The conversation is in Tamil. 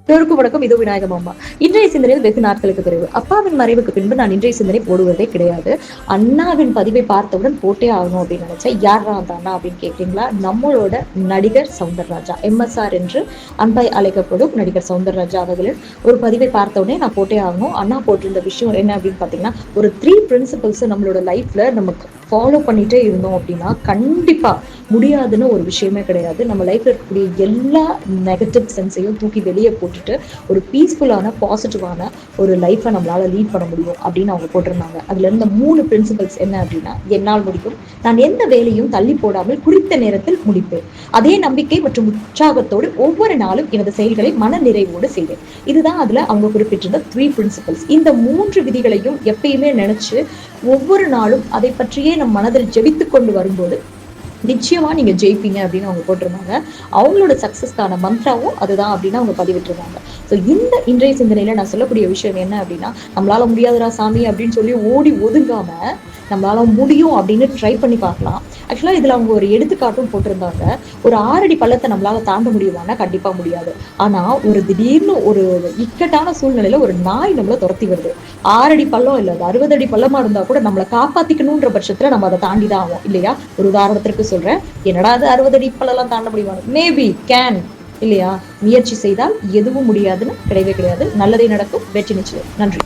எல்லோருக்கும் வணக்கம். இதோ விநாயகம் அம்மா. இன்றைய சிந்தனையில் வெகு நாட்களுக்கு பிறகு அப்பாவின் மறைவுக்கு பின்பு நான் இன்றைய சிந்தனை போடுவதே கிடையாது. அண்ணாவின் பதிவை பார்த்தவுடன் போட்டே ஆகணும் அப்படின்னு நினைச்சேன். யாரா அந்த அண்ணா அப்படின்னு கேட்குறீங்களா? நம்மளோட நடிகர் சௌந்தரராஜா, எம்எஸ்ஆர் என்று அன்பாய் அழைக்கப்படும் நடிகர் சௌந்தரராஜா அவர்களின் ஒரு பதிவை பார்த்தவுடனே நான் போட்டே ஆகணும். அண்ணா போட்டிருந்த விஷயம் என்ன அப்படின்னு பார்த்தீங்கன்னா, ஒரு 3 பிரின்சிபல்ஸ் நம்மளோட லைஃப்ல நமக்கு ஃபாலோ பண்ணிட்டே இருந்தோம் அப்படின்னா கண்டிப்பா முடியாதுன்னு ஒரு விஷயமே கிடையாது. நம்ம லைஃப்ல இருக்கக்கூடிய எல்லா நெகட்டிவ் சென்ஸையும் தூக்கி வெளியே போட்டுட்டு ஒரு பீஸ்ஃபுல்லான பாசிட்டிவான ஒரு லைஃப்பை நம்மளால லீட் பண்ண முடியும் அப்படின்னு அவங்க போட்டிருந்தாங்க. அதுல இருந்த 3 பிரின்சிபல்ஸ் என்ன அப்படின்னா, என்னால் முடியும், நான் எந்த வேலையும் தள்ளி போடாமல் குறித்த நேரத்தில் முடிப்பேன், அதே நம்பிக்கை மற்றும் உற்சாகத்தோடு ஒவ்வொரு நாளும் எனது செயல்களை மன நிறைவோடு செய்வேன். இதுதான் அதுல அவங்க குறிப்பிட்டிருந்த 3 பிரின்சிபல்ஸ். இந்த 3 விதிகளையும் எப்பயுமே நினைச்சு ஒவ்வொரு நாளும் அதை பற்றியே நம் மனதில் ஜெபித்து கொண்டு வரும்போது நிச்சயமா நீங்க ஜெயிப்பீங்க அப்படின்னு அவங்க போட்டிருந்தாங்க. அவங்களோட சக்சஸ்க்கான மந்த்ராவும் அதுதான் அப்படின்னு அவங்க பதிவிட்டிருந்தாங்க. ஸோ இந்த இன்றைய சிந்தனையில நான் சொல்லக்கூடிய விஷயம் என்ன அப்படின்னா, நம்மளால முடியாதுடா சாமி அப்படின்னு சொல்லி ஓடி ஒதுங்காம நம்மளால முடியும் அப்படின்னு ட்ரை பண்ணி பார்க்கலாம். ஆக்சுவலா இதுல அவங்க ஒரு எடுத்துக்காட்டும் போட்டிருந்தாங்க. ஒரு 6 அடி பள்ளத்தை நம்மளால தாண்ட முடியுமானா கண்டிப்பா முடியாது. ஆனா ஒரு திடீர்னு ஒரு இக்கட்டான சூழ்நிலையில ஒரு நாய் நம்மள துரத்தி வருது. 6 அடி பள்ளம் இல்ல, அது 60 அடி பள்ளமா இருந்தா கூட நம்மளை காப்பாத்திக்கணும்ன்ற பட்சத்துல நம்ம அதை தாண்டிதான் ஆகும் இல்லையா? ஒரு உதாரணத்திற்கு சொல்றேன், என்னடா அது 60 அடி பள்ளம் தாண்ட முடியுமா? மேபி கேன் இல்லையா? முயற்சி செய்தால் எதுவும் முடியாதுன்னு கிடையவே கிடையாது. நல்லதே நடக்கும், வெற்றி நிச்சயம். நன்றி.